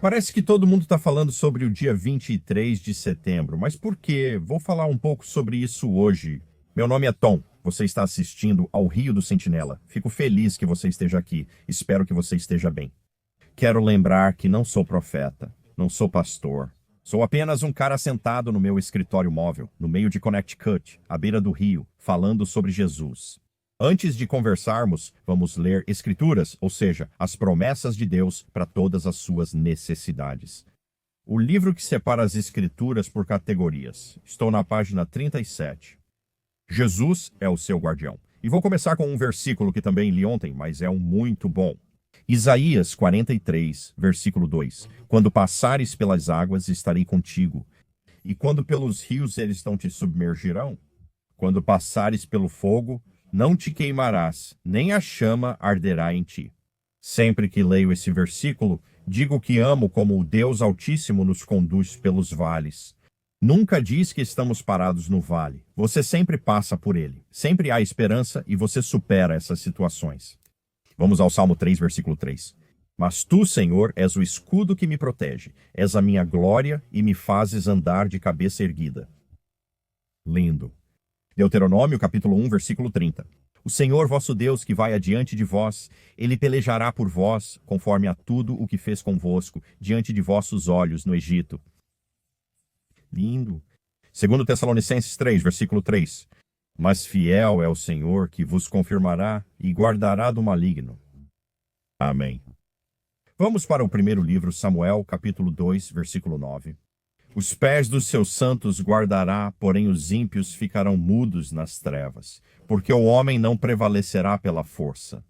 Parece que todo mundo está falando sobre o dia 23 de setembro, mas por quê? Vou falar um pouco sobre isso hoje. Meu nome é Tom, você está assistindo ao Rio do Sentinela. Fico feliz que você esteja aqui, espero que você esteja bem. Quero lembrar que não sou profeta, não sou pastor. Sou apenas um cara sentado no meu escritório móvel, no meio de Connecticut, à beira do rio, falando sobre Jesus. Antes de conversarmos, vamos ler Escrituras, ou seja, as promessas de Deus para todas as suas necessidades. O livro que separa as Escrituras por categorias. Estou na página 37. Jesus é o seu guardião. E vou começar com um versículo que também li ontem, mas é um muito bom. Isaías 43, versículo 2. Quando passares pelas águas, estarei contigo. E quando pelos rios eles não te submergirão? Quando passares pelo fogo, não te queimarás, nem a chama arderá em ti. Sempre que leio esse versículo, digo que amo como o Deus Altíssimo nos conduz pelos vales. Nunca diz que estamos parados no vale. Você sempre passa por ele. Sempre há esperança e você supera essas situações. Vamos ao Salmo 3, versículo 3. Mas tu, Senhor, és o escudo que me protege. És a minha glória e me fazes andar de cabeça erguida. Lindo. Deuteronômio, capítulo 1, versículo 30. O Senhor vosso Deus que vai adiante de vós, ele pelejará por vós, conforme a tudo o que fez convosco, diante de vossos olhos no Egito. Lindo. Segundo Tessalonicenses 3, versículo 3. Mas fiel é o Senhor que vos confirmará e guardará do maligno. Amém. Vamos para o primeiro livro, Samuel, capítulo 2, versículo 9. Os pés dos seus santos guardará, porém os ímpios ficarão mudos nas trevas, porque o homem não prevalecerá pela força.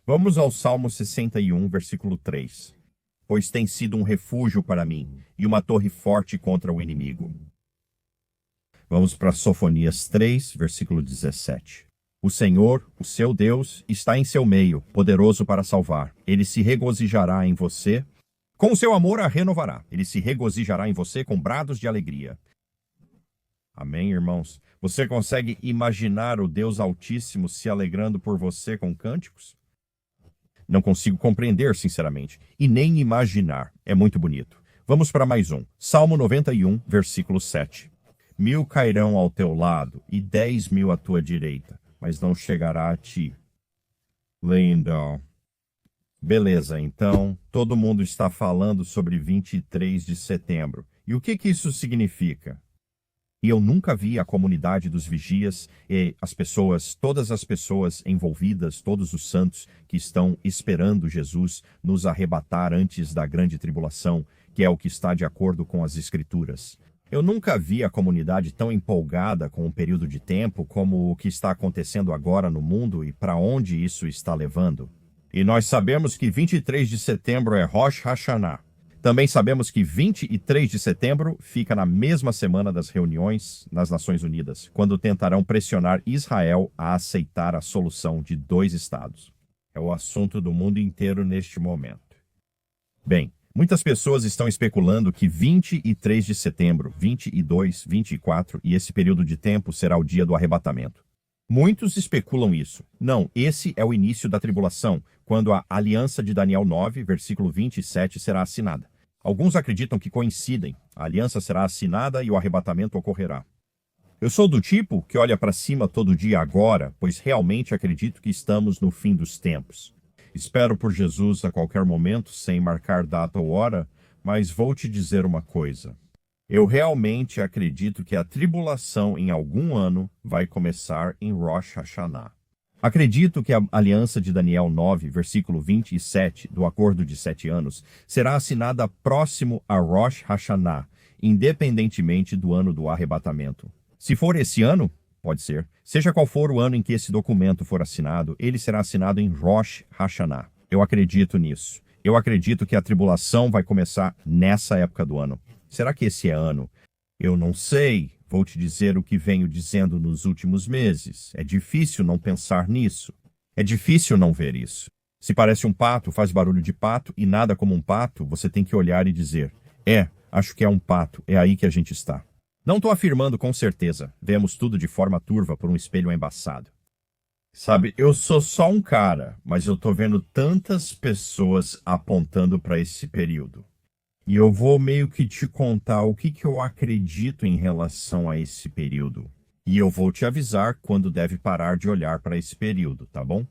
Vamos ao Salmo 61, versículo 3. Pois tem sido um refúgio para mim, e uma torre forte contra o inimigo. Vamos para Sofonias 3, versículo 17. O Senhor, o seu Deus, está em seu meio, poderoso para salvar. Ele se regozijará em você. Com o seu amor a renovará. Ele se regozijará em você com brados de alegria. Amém, irmãos? Você consegue imaginar o Deus Altíssimo se alegrando por você com cânticos? Não consigo compreender, sinceramente, e nem imaginar. É muito bonito. Vamos para mais um. Salmo 91, versículo 7. 1000 cairão ao teu lado e 10.000 à tua direita, mas não chegará a ti. Lindo. Beleza, então, todo mundo está falando sobre 23 de setembro. E o que isso significa? E eu nunca vi a comunidade dos vigias e as pessoas, todas as pessoas envolvidas, todos os santos que estão esperando Jesus nos arrebatar antes da grande tribulação, que é o que está de acordo com as Escrituras. Eu nunca vi a comunidade tão empolgada com um período de tempo como o que está acontecendo agora no mundo e para onde isso está levando. E nós sabemos que 23 de setembro é Rosh Hashanah. Também sabemos que 23 de setembro fica na mesma semana das reuniões nas Nações Unidas, quando tentarão pressionar Israel a aceitar a solução de 2 estados. É o assunto do mundo inteiro neste momento. Bem, muitas pessoas estão especulando que 23 de setembro, 22, 24 e esse período de tempo será o dia do arrebatamento. Muitos especulam isso. Não, esse é o início da tribulação, quando a aliança de Daniel 9, versículo 27, será assinada. Alguns acreditam que coincidem. A aliança será assinada e o arrebatamento ocorrerá. Eu sou do tipo que olha para cima todo dia agora, pois realmente acredito que estamos no fim dos tempos. Espero por Jesus a qualquer momento, sem marcar data ou hora, mas vou te dizer uma coisa. Eu realmente acredito que a tribulação em algum ano vai começar em Rosh Hashanah. Acredito que a aliança de Daniel 9, versículo 27, do acordo de 7 anos, será assinada próximo a Rosh Hashanah, independentemente do ano do arrebatamento. Se for esse ano, pode ser. Seja qual for o ano em que esse documento for assinado, ele será assinado em Rosh Hashanah. Eu acredito nisso. Eu acredito que a tribulação vai começar nessa época do ano. Será que esse é ano? Eu não sei. Vou te dizer o que venho dizendo nos últimos meses. É difícil não pensar nisso. É difícil não ver isso. Se parece um pato, faz barulho de pato e nada como um pato, você tem que olhar e dizer: acho que é um pato, é aí que a gente está. Não estou afirmando com certeza. Vemos tudo de forma turva por um espelho embaçado. Sabe, eu sou só um cara, mas eu estou vendo tantas pessoas apontando para esse período. E eu vou meio que te contar o que eu acredito em relação a esse período. E eu vou te avisar quando deve parar de olhar para esse período, tá bom?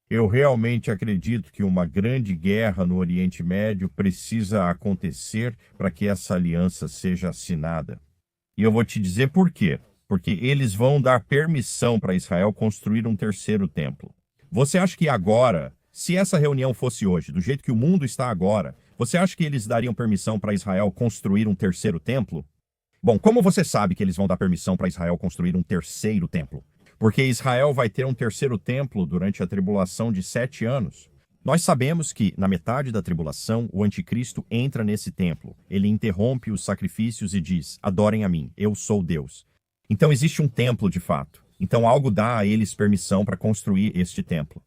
Eu realmente acredito que uma grande guerra no Oriente Médio precisa acontecer para que essa aliança seja assinada. E eu vou te dizer por quê. Porque eles vão dar permissão para Israel construir um terceiro templo. Você acha que agora, se essa reunião fosse hoje, do jeito que o mundo está agora, você acha que eles dariam permissão para Israel construir um terceiro templo? Bom, como você sabe que eles vão dar permissão para Israel construir um terceiro templo? Porque Israel vai ter um terceiro templo durante a tribulação de 7 anos. Nós sabemos que, na metade da tribulação, o anticristo entra nesse templo. Ele interrompe os sacrifícios e diz: adorem a mim, eu sou Deus. Então existe um templo de fato. Então algo dá a eles permissão para construir este templo.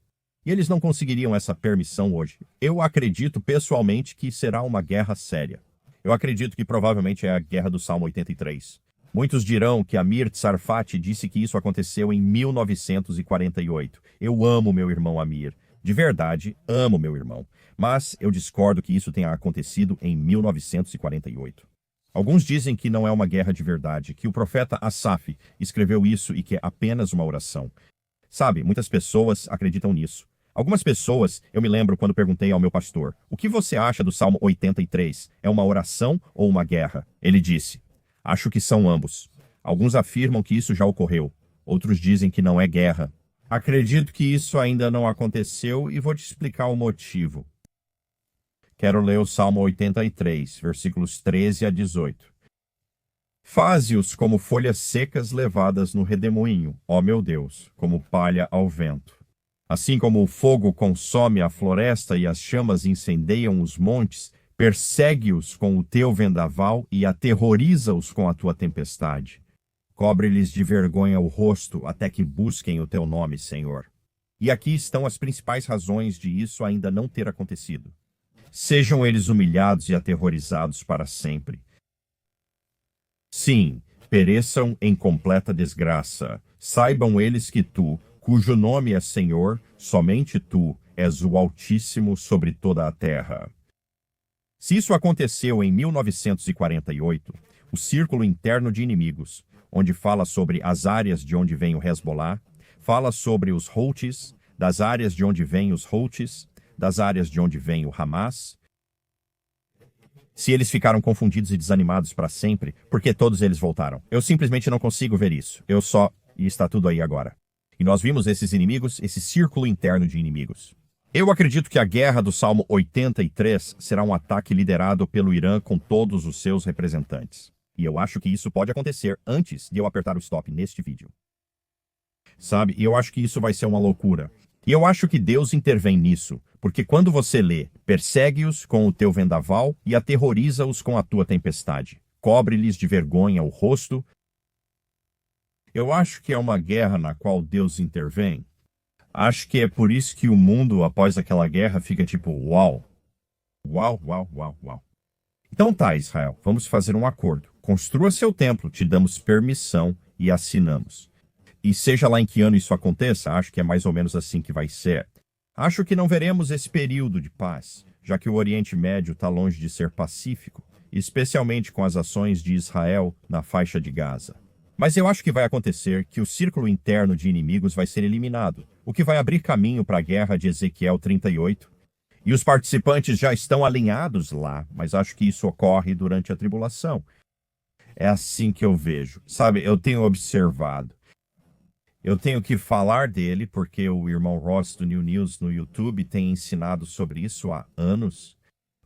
E eles não conseguiriam essa permissão hoje. Eu acredito pessoalmente que será uma guerra séria. Eu acredito que provavelmente é a guerra do Salmo 83. Muitos dirão que Amir Tsarfati disse que isso aconteceu em 1948. Eu amo meu irmão Amir. De verdade, amo meu irmão. Mas eu discordo que isso tenha acontecido em 1948. Alguns dizem que não é uma guerra de verdade, que o profeta Asaf escreveu isso e que é apenas uma oração. Sabe, muitas pessoas acreditam nisso. Algumas pessoas, eu me lembro quando perguntei ao meu pastor: o que você acha do Salmo 83? É uma oração ou uma guerra? Ele disse: acho que são ambos. Alguns afirmam que isso já ocorreu. Outros dizem que não é guerra. Acredito que isso ainda não aconteceu e vou te explicar o motivo. Quero ler o Salmo 83, versículos 13 a 18. Faze-os como folhas secas levadas no redemoinho, ó meu Deus, como palha ao vento. Assim como o fogo consome a floresta e as chamas incendeiam os montes, persegue-os com o teu vendaval e aterroriza-os com a tua tempestade. Cobre-lhes de vergonha o rosto até que busquem o teu nome, Senhor. E aqui estão as principais razões de isso ainda não ter acontecido. Sejam eles humilhados e aterrorizados para sempre. Sim, pereçam em completa desgraça. Saibam eles que tu, cujo nome é Senhor, somente tu, és o Altíssimo sobre toda a terra. Se isso aconteceu em 1948, o círculo interno de inimigos, onde fala sobre as áreas de onde vem o Hezbollah, fala sobre os Houthis, das áreas de onde vêm os Houthis, das áreas de onde vem o Hamas. Se eles ficaram confundidos e desanimados para sempre, porque todos eles voltaram? Eu simplesmente não consigo ver isso. E está tudo aí agora. E nós vimos esses inimigos, esse círculo interno de inimigos. Eu acredito que a guerra do Salmo 83 será um ataque liderado pelo Irã com todos os seus representantes. E eu acho que isso pode acontecer antes de eu apertar o stop neste vídeo. Sabe, e eu acho que isso vai ser uma loucura. E eu acho que Deus intervém nisso, porque quando você lê, persegue-os com o teu vendaval e aterroriza-os com a tua tempestade. Cobre-lhes de vergonha o rosto. Eu acho que é uma guerra na qual Deus intervém. Acho que é por isso que o mundo, após aquela guerra, fica tipo, uau. Uau, uau, uau, uau. Então tá, Israel, vamos fazer um acordo. Construa seu templo, te damos permissão e assinamos. E seja lá em que ano isso aconteça, acho que é mais ou menos assim que vai ser. Acho que não veremos esse período de paz, já que o Oriente Médio está longe de ser pacífico, especialmente com as ações de Israel na faixa de Gaza. Mas eu acho que vai acontecer que o círculo interno de inimigos vai ser eliminado, o que vai abrir caminho para a guerra de Ezequiel 38. E os participantes já estão alinhados lá, mas acho que isso ocorre durante a tribulação. É assim que eu vejo. Sabe, eu tenho observado. Eu tenho que falar dele porque o irmão Ross do New News no YouTube tem ensinado sobre isso há anos.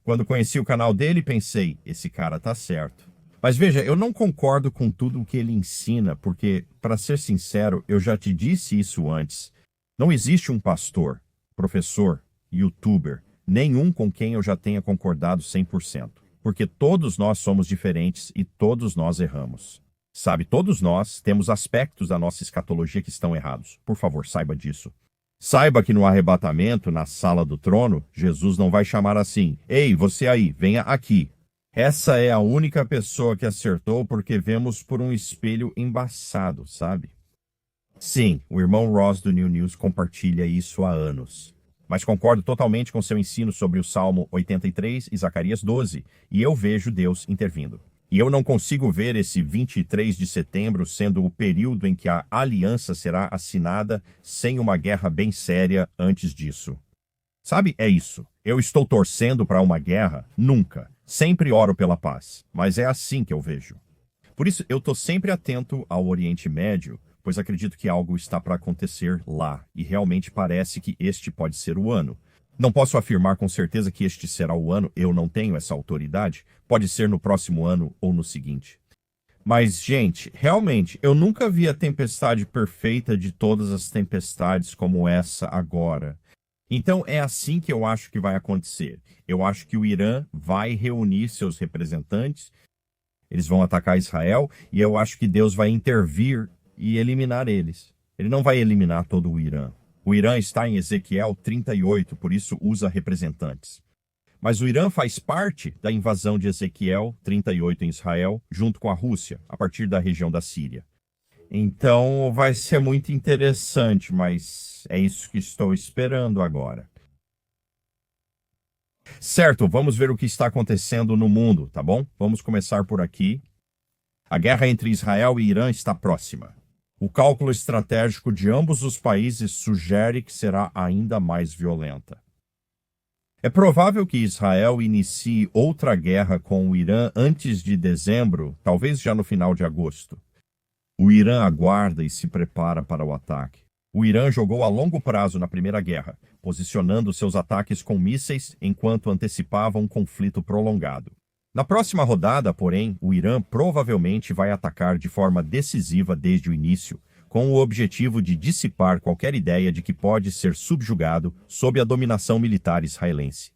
Quando conheci o canal dele, pensei, esse cara tá certo. Mas veja, eu não concordo com tudo o que ele ensina, porque, para ser sincero, eu já te disse isso antes. Não existe um pastor, professor, youtuber, nenhum com quem eu já tenha concordado 100%. Porque todos nós somos diferentes e todos nós erramos. Sabe, todos nós temos aspectos da nossa escatologia que estão errados. Por favor, saiba disso. Saiba que no arrebatamento, na sala do trono, Jesus não vai chamar assim: ei, você aí, venha aqui. Essa é a única pessoa que acertou porque vemos por um espelho embaçado, sabe? Sim, o irmão Ross do New News compartilha isso há anos. mas concordo totalmente com seu ensino sobre o Salmo 83 e Zacarias 12, e eu vejo Deus intervindo. E eu não consigo ver esse 23 de setembro sendo o período em que a aliança será assinada sem uma guerra bem séria antes disso. Sabe, é isso. Eu estou torcendo para uma guerra? Nunca. Sempre oro pela paz, mas é assim que eu vejo. Por isso, eu estou sempre atento ao Oriente Médio, pois acredito que algo está para acontecer lá, e realmente parece que este pode ser o ano. Não posso afirmar com certeza que este será o ano, eu não tenho essa autoridade. Pode ser no próximo ano ou no seguinte. Mas, gente, realmente, eu nunca vi a tempestade perfeita de todas as tempestades como essa agora. Então, é assim que eu acho que vai acontecer. Eu acho que o Irã vai reunir seus representantes, eles vão atacar Israel, e eu acho que Deus vai intervir e eliminar eles. Ele não vai eliminar todo o Irã. O Irã está em Ezequiel 38, por isso usa representantes. Mas o Irã faz parte da invasão de Ezequiel 38 em Israel, junto com a Rússia, a partir da região da Síria. Então vai ser muito interessante, mas é isso que estou esperando agora. Certo, vamos ver o que está acontecendo no mundo, tá bom? Vamos começar por aqui. A guerra entre Israel e Irã está próxima. O cálculo estratégico de ambos os países sugere que será ainda mais violenta. É provável que Israel inicie outra guerra com o Irã antes de dezembro, talvez já no final de agosto. O Irã aguarda e se prepara para o ataque. O Irã jogou a longo prazo na Primeira Guerra, posicionando seus ataques com mísseis enquanto antecipava um conflito prolongado. Na próxima rodada, porém, o Irã provavelmente vai atacar de forma decisiva desde o início, com o objetivo de dissipar qualquer ideia de que pode ser subjugado sob a dominação militar israelense.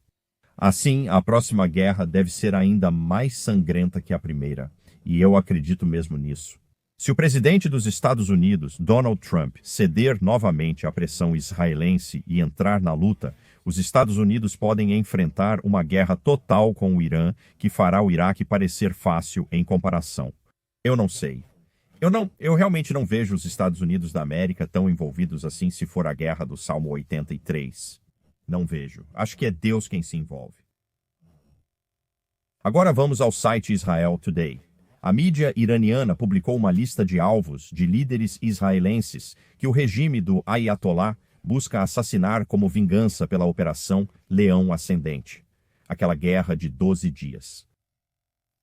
Assim, a próxima guerra deve ser ainda mais sangrenta que a primeira, e eu acredito mesmo nisso. Se o presidente dos Estados Unidos, Donald Trump, ceder novamente à pressão israelense e entrar na luta, os Estados Unidos podem enfrentar uma guerra total com o Irã que fará o Iraque parecer fácil em comparação. Eu não sei. Eu realmente não vejo os Estados Unidos da América tão envolvidos assim se for a guerra do Salmo 83. Não vejo. Acho que é Deus quem se envolve. Agora vamos ao site Israel Today. A mídia iraniana publicou uma lista de alvos de líderes israelenses que o regime do Ayatollah busca assassinar como vingança pela Operação Leão Ascendente, aquela guerra de 12 dias.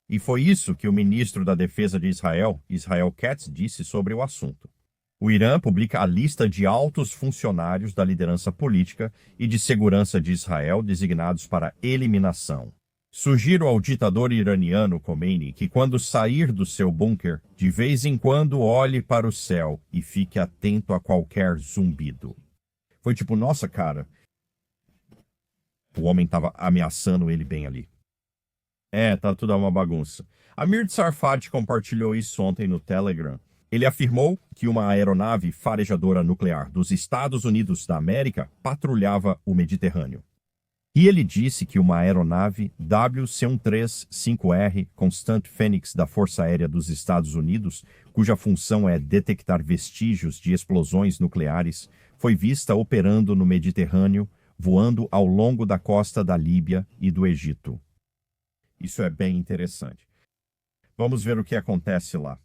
E foi isso que o ministro da Defesa de Israel, Israel Katz, disse sobre o assunto. O Irã publica a lista de altos funcionários da liderança política e de segurança de Israel designados para eliminação. Sugiro ao ditador iraniano Khomeini que, quando sair do seu bunker, de vez em quando olhe para o céu e fique atento a qualquer zumbido. Foi tipo, nossa, cara, o homem estava ameaçando ele bem ali. Tá tudo uma bagunça. Amir Tsarfati compartilhou isso ontem no Telegram. Ele afirmou que uma aeronave farejadora nuclear dos Estados Unidos da América patrulhava o Mediterrâneo. E ele disse que uma aeronave WC-135R Constant Phoenix da Força Aérea dos Estados Unidos, cuja função é detectar vestígios de explosões nucleares, foi vista operando no Mediterrâneo, voando ao longo da costa da Líbia e do Egito. Isso é bem interessante. Vamos ver o que acontece lá.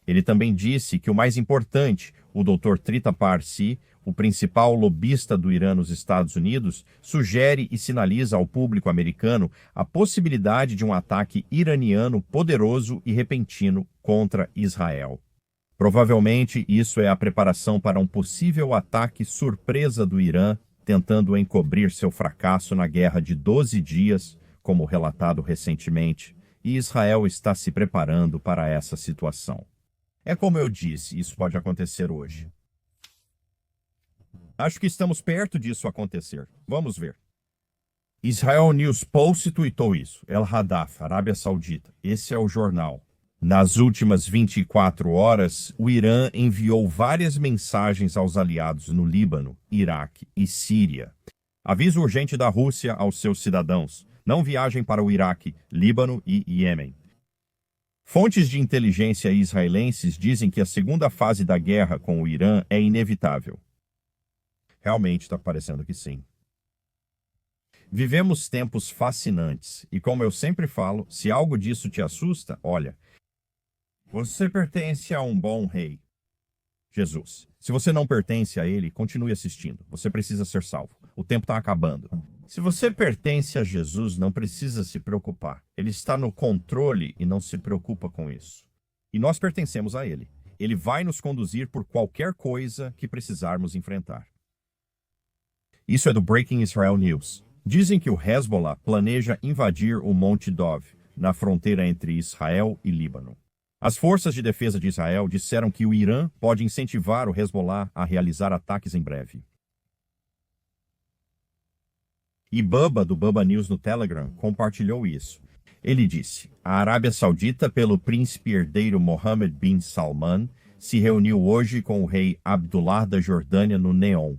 Ele também disse que o mais importante, o Dr. Trita Parsi, o principal lobista do Irã nos Estados Unidos, sugere e sinaliza ao público americano a possibilidade de um ataque iraniano poderoso e repentino contra Israel. Provavelmente isso é a preparação para um possível ataque surpresa do Irã, tentando encobrir seu fracasso na guerra de 12 dias, como relatado recentemente, e Israel está se preparando para essa situação. É como eu disse, isso pode acontecer hoje. Acho que estamos perto disso acontecer. Vamos ver. Israel News Post tuitou isso. El Hadaf, Arábia Saudita. Esse é o jornal. Nas últimas 24 horas, o Irã enviou várias mensagens aos aliados no Líbano, Iraque e Síria. Aviso urgente da Rússia aos seus cidadãos. Não viajem para o Iraque, Líbano e Iêmen. Fontes de inteligência israelenses dizem que a segunda fase da guerra com o Irã é inevitável. Realmente está parecendo que sim. Vivemos tempos fascinantes e, como eu sempre falo, se algo disso te assusta, olha, você pertence a um bom rei, Jesus. Se você não pertence a ele, continue assistindo. Você precisa ser salvo. O tempo está acabando. Se você pertence a Jesus, não precisa se preocupar. Ele está no controle e não se preocupa com isso. E nós pertencemos a ele. Ele vai nos conduzir por qualquer coisa que precisarmos enfrentar. Isso é do Breaking Israel News. Dizem que o Hezbollah planeja invadir o Monte Dov, na fronteira entre Israel e Líbano. As forças de defesa de Israel disseram que o Irã pode incentivar o Hezbollah a realizar ataques em breve. E Bubba, do Bubba News no Telegram, compartilhou isso. Ele disse: a Arábia Saudita, pelo príncipe herdeiro Mohammed bin Salman, se reuniu hoje com o rei Abdullah da Jordânia no Neom.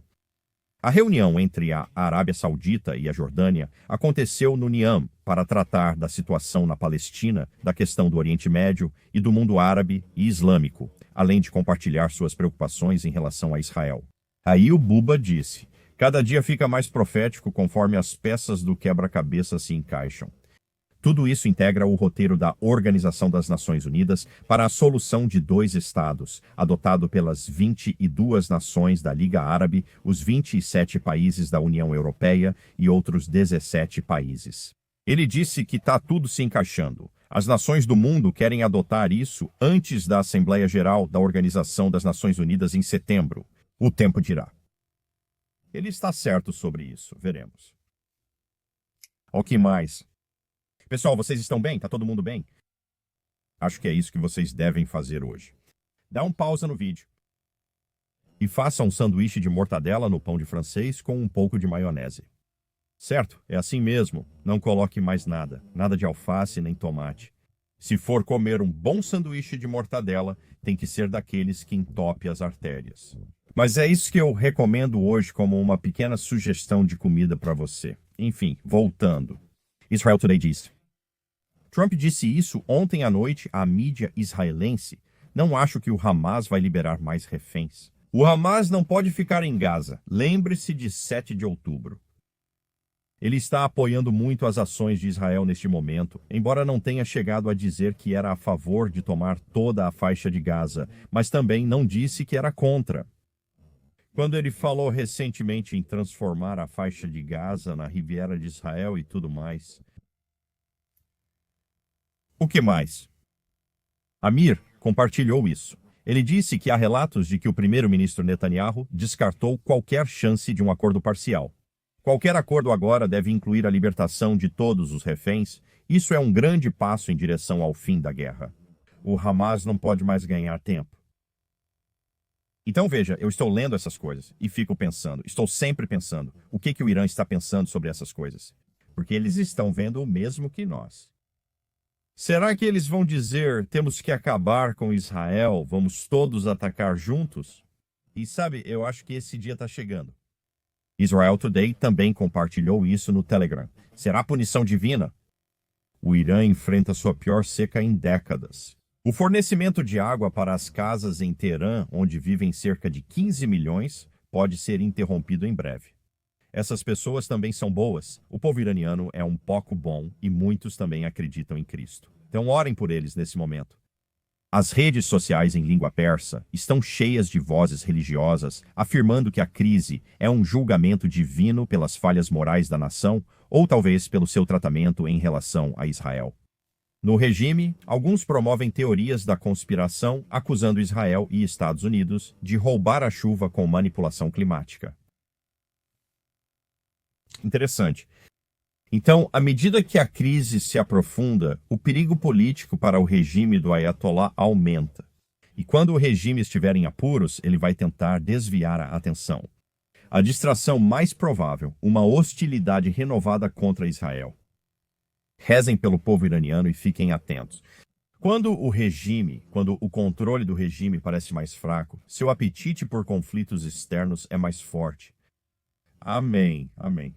A reunião entre a Arábia Saudita e a Jordânia aconteceu no Niam para tratar da situação na Palestina, da questão do Oriente Médio e do mundo árabe e islâmico, além de compartilhar suas preocupações em relação a Israel. Aí o Buba disse: cada dia fica mais profético conforme as peças do quebra-cabeça se encaixam. Tudo isso integra o roteiro da Organização das Nações Unidas para a solução de 2 estados, adotado pelas 22 nações da Liga Árabe, os 27 países da União Europeia e outros 17 países. Ele disse que está tudo se encaixando. As nações do mundo querem adotar isso antes da Assembleia Geral da Organização das Nações Unidas em setembro. O tempo dirá. Ele está certo sobre isso, veremos. O que mais? Pessoal, vocês estão bem? Tá todo mundo bem? Acho que é isso que vocês devem fazer hoje. Dá um pausa no vídeo. E faça um sanduíche de mortadela no pão de francês com um pouco de maionese. Certo? É assim mesmo. Não coloque mais nada. Nada de alface nem tomate. Se for comer um bom sanduíche de mortadela, tem que ser daqueles que entope as artérias. Mas é isso que eu recomendo hoje como uma pequena sugestão de comida para você. Enfim, voltando. Israel Today diz: Trump disse isso ontem à noite à mídia israelense. Não acho que o Hamas vai liberar mais reféns. O Hamas não pode ficar em Gaza. Lembre-se de 7 de outubro. Ele está apoiando muito as ações de Israel neste momento, embora não tenha chegado a dizer que era a favor de tomar toda a faixa de Gaza, mas também não disse que era contra. Quando ele falou recentemente em transformar a faixa de Gaza na Riviera de Israel e tudo mais. O que mais? Amir compartilhou isso. Ele disse que há relatos de que o primeiro-ministro Netanyahu descartou qualquer chance de um acordo parcial. Qualquer acordo agora deve incluir a libertação de todos os reféns. Isso é um grande passo em direção ao fim da guerra. O Hamas não pode mais ganhar tempo. Então veja, eu estou lendo essas coisas e fico pensando, estou sempre pensando, o que o Irã está pensando sobre essas coisas? Porque eles estão vendo o mesmo que nós. Será que eles vão dizer, temos que acabar com Israel, vamos todos atacar juntos? E sabe, eu acho que esse dia está chegando. Israel Today também compartilhou isso no Telegram. Será punição divina? O Irã enfrenta sua pior seca em décadas. O fornecimento de água para as casas em Teherã, onde vivem cerca de 15 milhões, pode ser interrompido em breve. Essas pessoas também são boas. O povo iraniano é um pouco bom e muitos também acreditam em Cristo. Então orem por eles nesse momento. As redes sociais em língua persa estão cheias de vozes religiosas afirmando que a crise é um julgamento divino pelas falhas morais da nação ou talvez pelo seu tratamento em relação a Israel. No regime, alguns promovem teorias da conspiração acusando Israel e Estados Unidos de roubar a chuva com manipulação climática. Interessante. Então, à medida que a crise se aprofunda, o perigo político para o regime do Ayatollah aumenta. E quando o regime estiver em apuros, ele vai tentar desviar a atenção. A distração mais provável, uma hostilidade renovada contra Israel. Rezem pelo povo iraniano e fiquem atentos. Quando o controle do regime parece mais fraco, seu apetite por conflitos externos é mais forte. Amém, amém.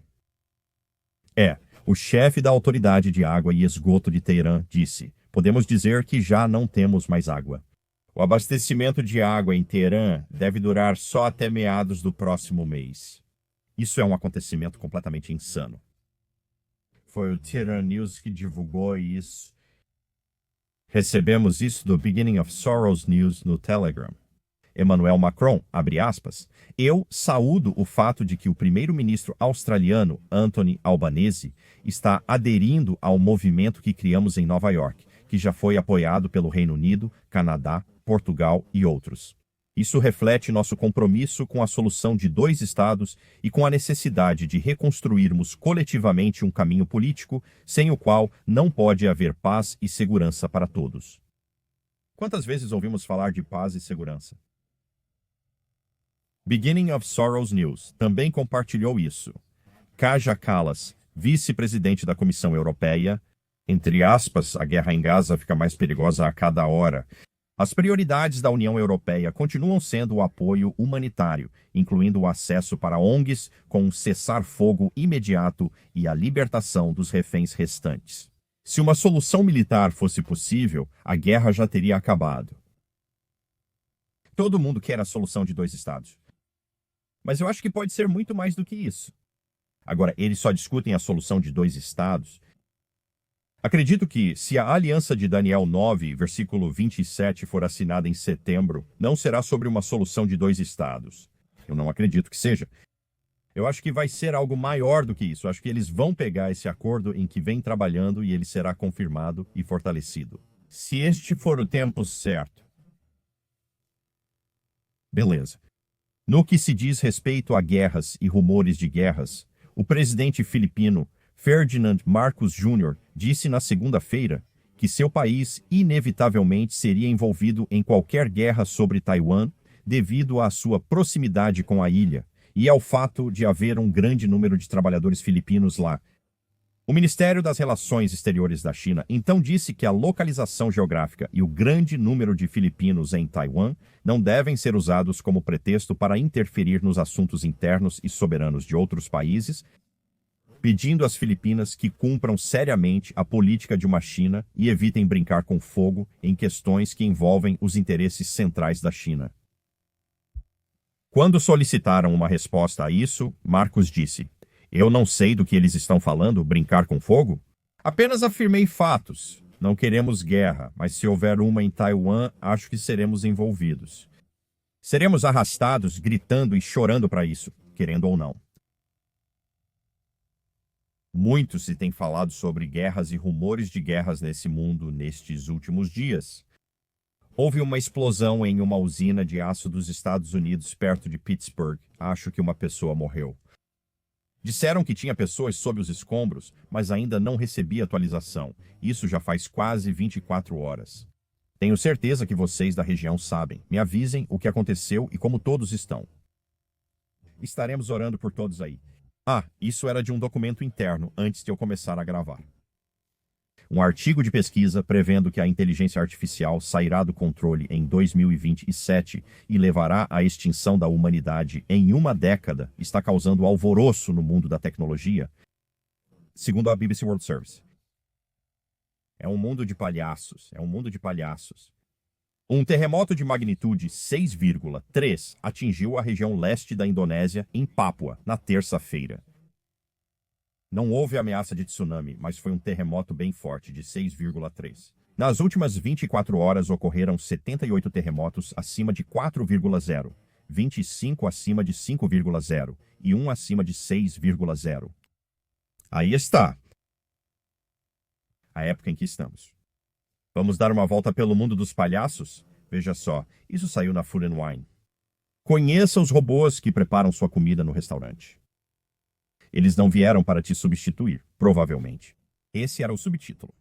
O chefe da Autoridade de Água e Esgoto de Teherã disse: podemos dizer que já não temos mais água. O abastecimento de água em Teherã deve durar só até meados do próximo mês. Isso é um acontecimento completamente insano. Foi o Twitter News que divulgou isso. Recebemos isso do Beginning of Sorrows News no Telegram. Emmanuel Macron, abre aspas, eu saúdo o fato de que o primeiro-ministro australiano, Anthony Albanese, está aderindo ao movimento que criamos em Nova York, que já foi apoiado pelo Reino Unido, Canadá, Portugal e outros. Isso reflete nosso compromisso com a solução de 2 estados e com a necessidade de reconstruirmos coletivamente um caminho político sem o qual não pode haver paz e segurança para todos. Quantas vezes ouvimos falar de paz e segurança? Beginning of Sorrows News também compartilhou isso. Kaja Kallas, vice-presidente da Comissão Europeia, entre aspas, a guerra em Gaza fica mais perigosa a cada hora. As prioridades da União Europeia continuam sendo o apoio humanitário, incluindo o acesso para ONGs com um cessar-fogo imediato e a libertação dos reféns restantes. Se uma solução militar fosse possível, a guerra já teria acabado. Todo mundo quer a solução de 2 estados. Mas eu acho que pode ser muito mais do que isso. Agora, eles só discutem a solução de 2 estados. Acredito que, se a aliança de Daniel 9, versículo 27, for assinada em setembro, não será sobre uma solução de 2 estados. Eu não acredito que seja. Eu acho que vai ser algo maior do que isso. Eu acho que eles vão pegar esse acordo em que vem trabalhando e ele será confirmado e fortalecido. Se este for o tempo certo. Beleza. No que se diz respeito a guerras e rumores de guerras, o presidente filipino Ferdinand Marcos Jr. disse na segunda-feira que seu país inevitavelmente seria envolvido em qualquer guerra sobre Taiwan devido à sua proximidade com a ilha e ao fato de haver um grande número de trabalhadores filipinos lá. O Ministério das Relações Exteriores da China então disse que a localização geográfica e o grande número de filipinos em Taiwan não devem ser usados como pretexto para interferir nos assuntos internos e soberanos de outros países, pedindo às Filipinas que cumpram seriamente a política de uma China e evitem brincar com fogo em questões que envolvem os interesses centrais da China. Quando solicitaram uma resposta a isso, Marcos disse: eu não sei do que eles estão falando, brincar com fogo? Apenas afirmei fatos. Não queremos guerra, mas se houver uma em Taiwan, acho que seremos envolvidos. Seremos arrastados, gritando e chorando para isso, querendo ou não. Muito se tem falado sobre guerras e rumores de guerras nesse mundo nestes últimos dias. Houve uma explosão em uma usina de aço dos Estados Unidos perto de Pittsburgh. Acho que uma pessoa morreu. Disseram que tinha pessoas sob os escombros, mas ainda não recebi atualização. Isso já faz quase 24 horas. Tenho certeza que vocês da região sabem. Me avisem o que aconteceu e como todos estão. Estaremos orando por todos aí. Isso era de um documento interno antes de eu começar a gravar. Um artigo de pesquisa prevendo que a inteligência artificial sairá do controle em 2027 e levará à extinção da humanidade em uma década está causando alvoroço no mundo da tecnologia, segundo a BBC World Service. É um mundo de palhaços, Um terremoto de magnitude 6,3 atingiu a região leste da Indonésia, em Pápua, na terça-feira. Não houve ameaça de tsunami, mas foi um terremoto bem forte, de 6,3. Nas últimas 24 horas ocorreram 78 terremotos acima de 4,0, 25 acima de 5,0 e 1 acima de 6,0. Aí está a época em que estamos. Vamos dar uma volta pelo mundo dos palhaços? Veja só, isso saiu na Food and Wine. Conheça os robôs que preparam sua comida no restaurante. Eles não vieram para te substituir, provavelmente. Esse era o subtítulo.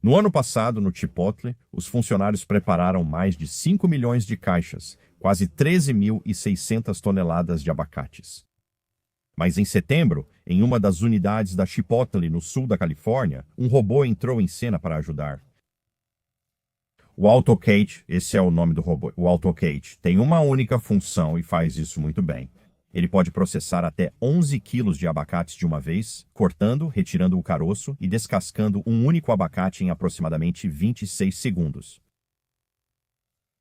No ano passado, no Chipotle, os funcionários prepararam mais de 5 milhões de caixas, quase 13.600 toneladas de abacates. Mas em setembro, em uma das unidades da Chipotle no sul da Califórnia, um robô entrou em cena para ajudar. O AutoCage, esse é o nome do robô, o AutoCage, tem uma única função e faz isso muito bem. Ele pode processar até 11 quilos de abacates de uma vez, cortando, retirando o caroço e descascando um único abacate em aproximadamente 26 segundos.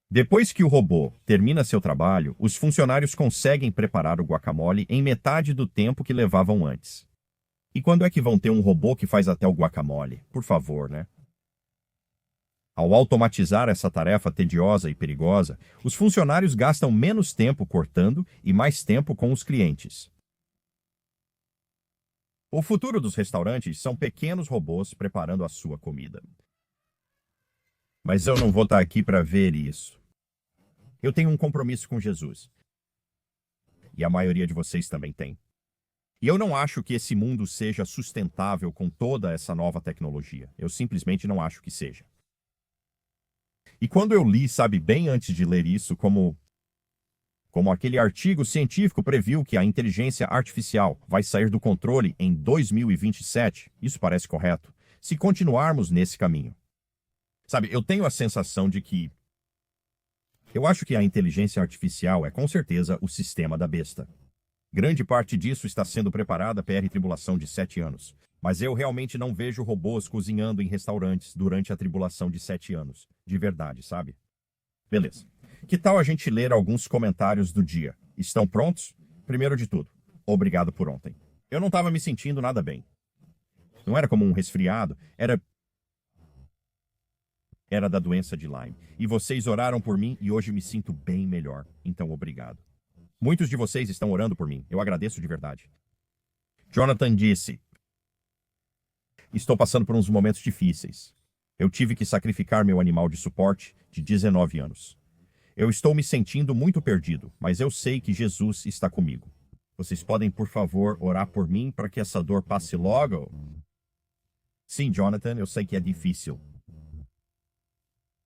Depois que o robô termina seu trabalho, os funcionários conseguem preparar o guacamole em metade do tempo que levavam antes. E quando é que vão ter um robô que faz até o guacamole? Por favor, né? Ao automatizar essa tarefa tediosa e perigosa, os funcionários gastam menos tempo cortando e mais tempo com os clientes. O futuro dos restaurantes são pequenos robôs preparando a sua comida. Mas eu não vou estar aqui para ver isso. Eu tenho um compromisso com Jesus. E a maioria de vocês também tem. E eu não acho que esse mundo seja sustentável com toda essa nova tecnologia. Eu simplesmente não acho que seja. E quando eu li, sabe, bem antes de ler isso, como aquele artigo científico previu que a inteligência artificial vai sair do controle em 2027, isso parece correto, se continuarmos nesse caminho. Sabe, eu tenho a sensação de que eu acho que a inteligência artificial é com certeza o sistema da besta. Grande parte disso está sendo preparada para a tribulação de 7 anos. Mas eu realmente não vejo robôs cozinhando em restaurantes durante a tribulação de 7 anos. De verdade, sabe? Beleza. Que tal a gente ler alguns comentários do dia? Estão prontos? Primeiro de tudo, obrigado por ontem. Eu não estava me sentindo nada bem. Não era como um resfriado, era da doença de Lyme. E vocês oraram por mim e hoje me sinto bem melhor. Então, obrigado. Muitos de vocês estão orando por mim. Eu agradeço de verdade. Jonathan disse: estou passando por uns momentos difíceis. Eu tive que sacrificar meu animal de suporte de 19 anos. Eu estou me sentindo muito perdido, mas eu sei que Jesus está comigo. Vocês podem, por favor, orar por mim para que essa dor passe logo? Sim, Jonathan, eu sei que é difícil.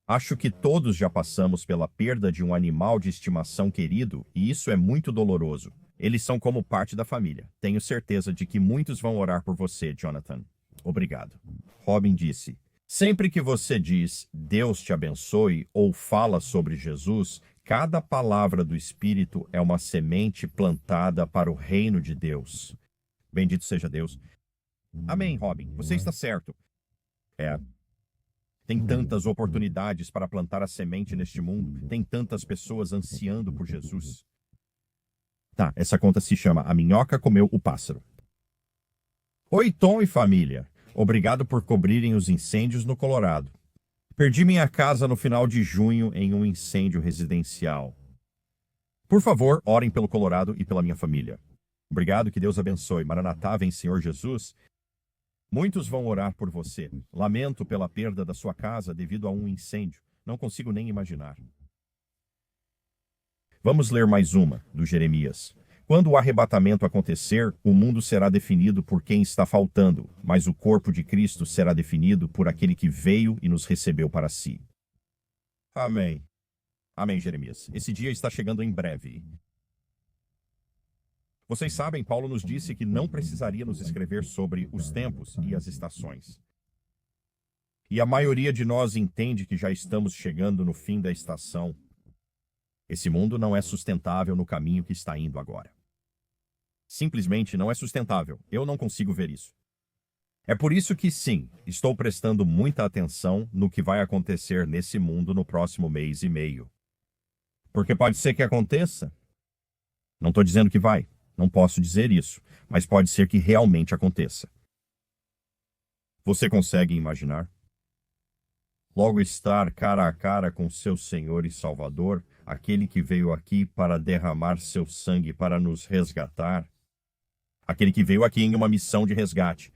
Acho que todos já passamos pela perda de um animal de estimação querido, e isso é muito doloroso. Eles são como parte da família. Tenho certeza de que muitos vão orar por você, Jonathan. Obrigado. Robin disse: sempre que você diz Deus te abençoe ou fala sobre Jesus, cada palavra do Espírito é uma semente plantada para o reino de Deus. Bendito seja Deus. Amém, Robin. Você está certo. Tem tantas oportunidades para plantar a semente neste mundo. Tem tantas pessoas ansiando por Jesus. Tá, essa conta se chama A Minhoca Comeu o Pássaro. Oi, Tom e família. Obrigado por cobrirem os incêndios no Colorado. Perdi minha casa no final de junho em um incêndio residencial. Por favor, orem pelo Colorado e pela minha família. Obrigado, que Deus abençoe. Maranatá, vem Senhor Jesus. Muitos vão orar por você. Lamento pela perda da sua casa devido a um incêndio. Não consigo nem imaginar. Vamos ler mais uma, do Jeremias. Quando o arrebatamento acontecer, o mundo será definido por quem está faltando, mas o corpo de Cristo será definido por aquele que veio e nos recebeu para si. Amém. Amém, Jeremias. Esse dia está chegando em breve. Vocês sabem, Paulo nos disse que não precisaria nos escrever sobre os tempos e as estações. E a maioria de nós entende que já estamos chegando no fim da estação. Esse mundo não é sustentável no caminho que está indo agora. Simplesmente não é sustentável. Eu não consigo ver isso. É por isso que, sim, estou prestando muita atenção no que vai acontecer nesse mundo no próximo mês e meio. Porque pode ser que aconteça. Não estou dizendo que vai. Não posso dizer isso, mas pode ser que realmente aconteça. Você consegue imaginar? Logo estar cara a cara com seu Senhor e Salvador, aquele que veio aqui para derramar seu sangue para nos resgatar. Aquele que veio aqui em uma missão de resgate.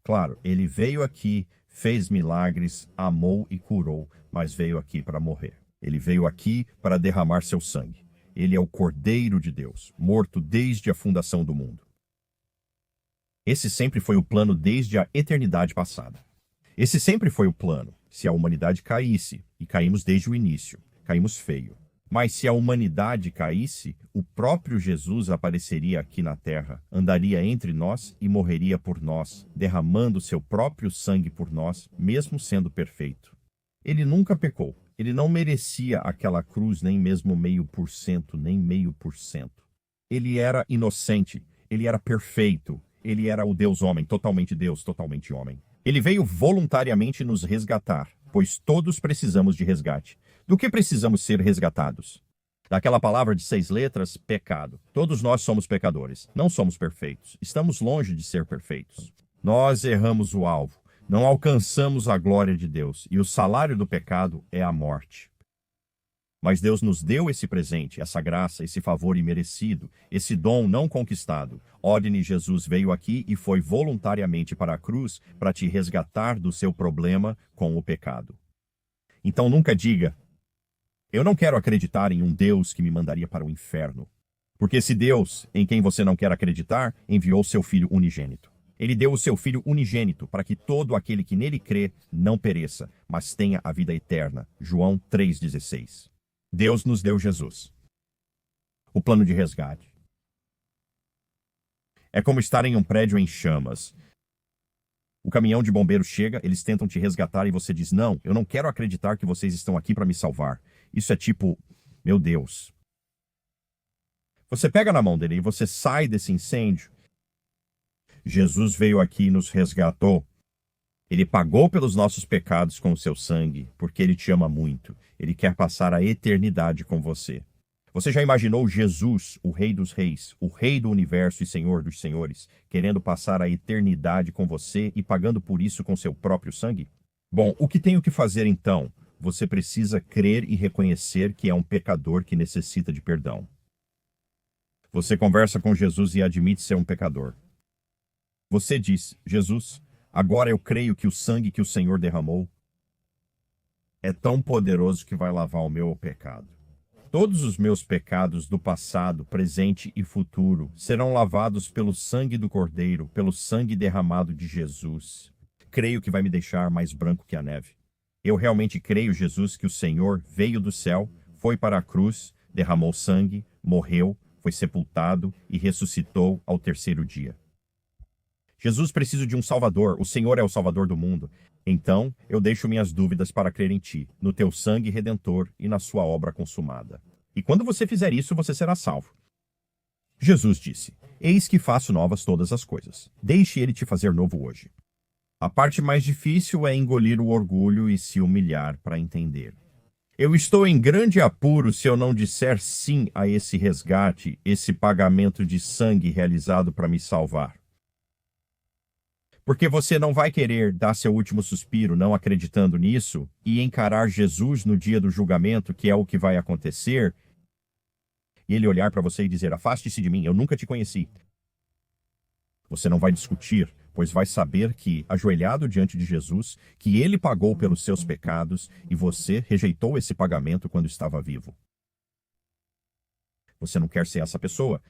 Claro, ele veio aqui, fez milagres, amou e curou, mas veio aqui para morrer. Ele veio aqui para derramar seu sangue. Ele é o Cordeiro de Deus, morto desde a fundação do mundo. Esse sempre foi o plano desde a eternidade passada. Esse sempre foi o plano. Se a humanidade caísse, e caímos desde o início, caímos feio. Mas se a humanidade caísse, o próprio Jesus apareceria aqui na terra, andaria entre nós e morreria por nós, derramando seu próprio sangue por nós, mesmo sendo perfeito. Ele nunca pecou. Ele não merecia aquela cruz nem mesmo 0,5%, nem 0,5%. Ele era inocente, ele era perfeito, ele era o Deus-homem, totalmente Deus, totalmente homem. Ele veio voluntariamente nos resgatar, pois todos precisamos de resgate. Do que precisamos ser resgatados? Daquela palavra de 6 letras, pecado. Todos nós somos pecadores. Não somos perfeitos. Estamos longe de ser perfeitos. Nós erramos o alvo. Não alcançamos a glória de Deus. E o salário do pecado é a morte. Mas Deus nos deu esse presente, essa graça, esse favor imerecido, esse dom não conquistado. Ordem Jesus veio aqui e foi voluntariamente para a cruz para te resgatar do seu problema com o pecado. Então nunca diga: eu não quero acreditar em um Deus que me mandaria para o inferno. Porque esse Deus, em quem você não quer acreditar, enviou seu Filho unigênito. Ele deu o seu Filho unigênito para que todo aquele que nele crê não pereça, mas tenha a vida eterna. João 3,16. Deus nos deu Jesus. O plano de resgate. É como estar em um prédio em chamas. O caminhão de bombeiros chega, eles tentam te resgatar e você diz: não, eu não quero acreditar que vocês estão aqui para me salvar. Isso é tipo, meu Deus. Você pega na mão dele e você sai desse incêndio. Jesus veio aqui e nos resgatou. Ele pagou pelos nossos pecados com o seu sangue, porque ele te ama muito. Ele quer passar a eternidade com você. Você já imaginou Jesus, o Rei dos Reis, o Rei do Universo e Senhor dos Senhores, querendo passar a eternidade com você e pagando por isso com seu próprio sangue? Bom, o que tenho que fazer então? Você precisa crer e reconhecer que é um pecador que necessita de perdão. Você conversa com Jesus e admite ser um pecador. Você diz: Jesus, agora eu creio que o sangue que o Senhor derramou é tão poderoso que vai lavar o meu pecado. Todos os meus pecados do passado, presente e futuro serão lavados pelo sangue do Cordeiro, pelo sangue derramado de Jesus. Creio que vai me deixar mais branco que a neve. Eu realmente creio, Jesus, que o Senhor veio do céu, foi para a cruz, derramou sangue, morreu, foi sepultado e ressuscitou ao terceiro dia. Jesus precisa de um Salvador, o Senhor é o Salvador do mundo. Então, eu deixo minhas dúvidas para crer em Ti, no Teu sangue redentor e na Sua obra consumada. E quando você fizer isso, você será salvo. Jesus disse: eis que faço novas todas as coisas. Deixe Ele te fazer novo hoje. A parte mais difícil é engolir o orgulho e se humilhar para entender. Eu estou em grande apuro se eu não disser sim a esse resgate, esse pagamento de sangue realizado para me salvar. Porque você não vai querer dar seu último suspiro não acreditando nisso e encarar Jesus no dia do julgamento, que é o que vai acontecer, e ele olhar para você e dizer: afaste-se de mim, eu nunca te conheci. Você não vai discutir, pois vai saber que, ajoelhado diante de Jesus, que ele pagou pelos seus pecados e você rejeitou esse pagamento quando estava vivo. Você não quer ser essa pessoa.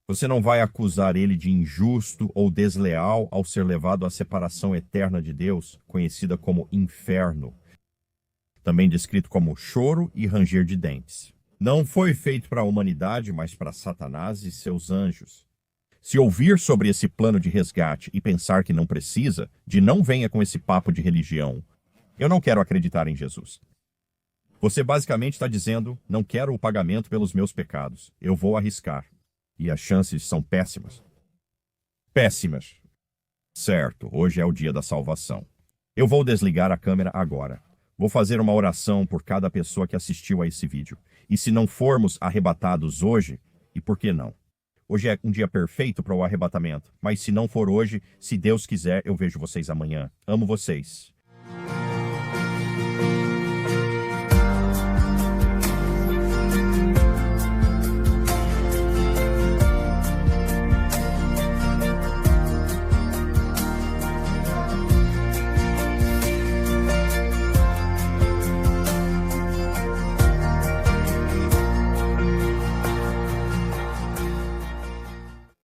Você não vai acusar ele de injusto ou desleal ao ser levado à separação eterna de Deus, conhecida como inferno, também descrito como choro e ranger de dentes. Não foi feito para a humanidade, mas para Satanás e seus anjos. Se ouvir sobre esse plano de resgate e pensar que não precisa, não venha com esse papo de religião. Eu não quero acreditar em Jesus. Você basicamente está dizendo: não quero o pagamento pelos meus pecados. Eu vou arriscar. E as chances são péssimas. Péssimas. Certo, hoje é o dia da salvação. Eu vou desligar a câmera agora. Vou fazer uma oração por cada pessoa que assistiu a esse vídeo. E se não formos arrebatados hoje, e por que não? Hoje é um dia perfeito para o arrebatamento, mas se não for hoje, se Deus quiser, eu vejo vocês amanhã. Amo vocês.